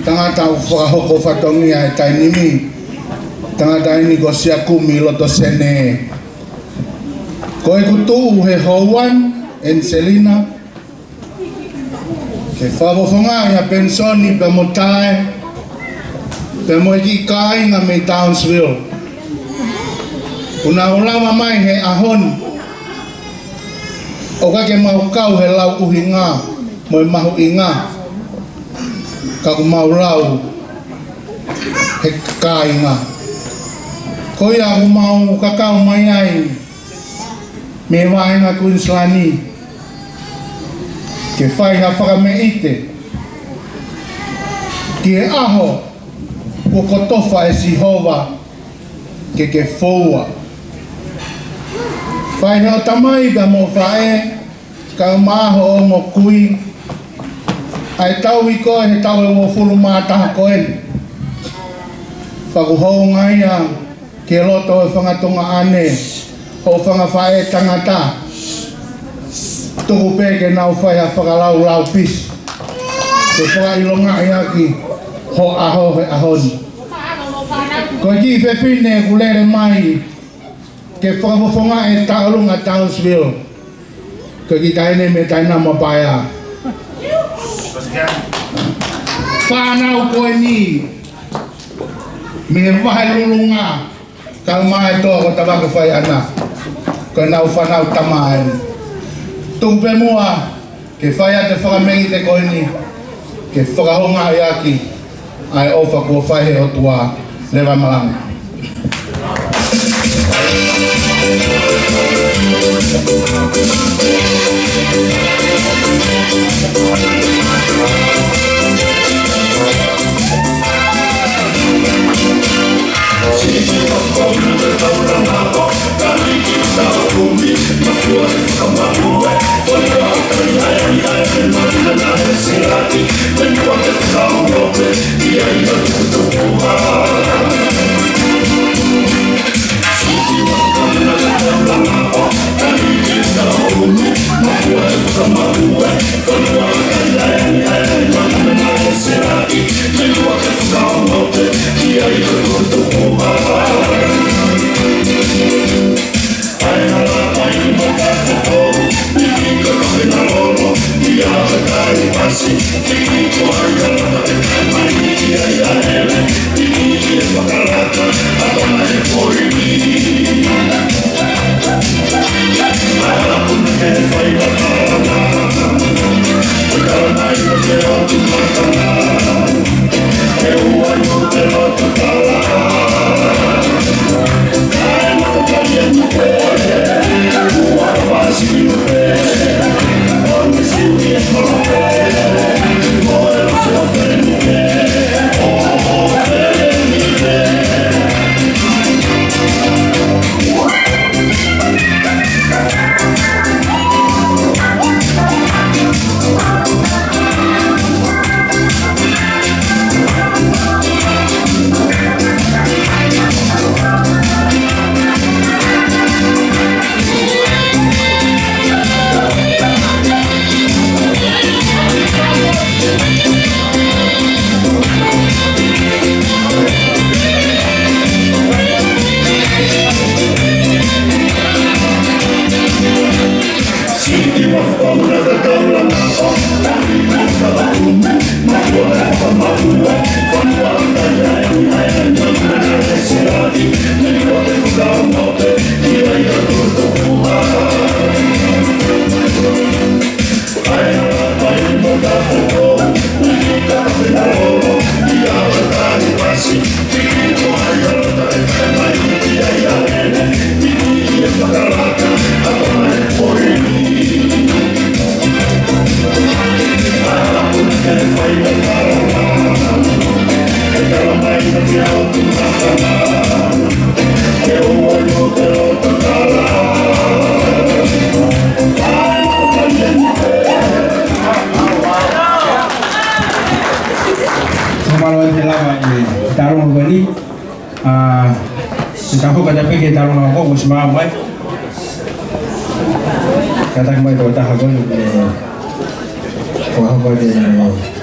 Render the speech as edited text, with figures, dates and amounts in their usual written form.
tangata whakahoko whatongia e tainimi tangata ini ko sia kumi loto sene ko e kutu he Howan en Selina ke whawofonga ia pensoni pe motae pe moiki kai nga me Townsville una ulama mai he ahon o ka ke mau kau he lau uhinga mo mahu inga ka ku mau lau he kai nga ko ia ku mau kakau mai ai me vai nga Queenslandi ke whai ha whakameite ki e aho ko kotofa e Sihova ke fōua whai heo tamai ka mo whae ka maho o mo kui ai tau i koe he tau e wo fulu mātaha koe whakuhou ngai a ke loto e whangatonga ane o whanga whae tangata tuku peke nau whai ha whakalau lau pis ke whakailonga i aki ho aho he ahoni ko ki whewhine kulere mai ke whakafofonga e taurunga Townsville ko ki taine me taina mapaya whanau koe ni me wahe lulunga kalmai toa ko tabaka whai ana ko nau whanau tamai tumpe mua ke whai ate whakamengi te koe ni ke whakahonga i aki ai ofa kua whai he hotua lewa malanga Sitahu kada pergi tarung aku usma mai kata mai dota hagon wah hagon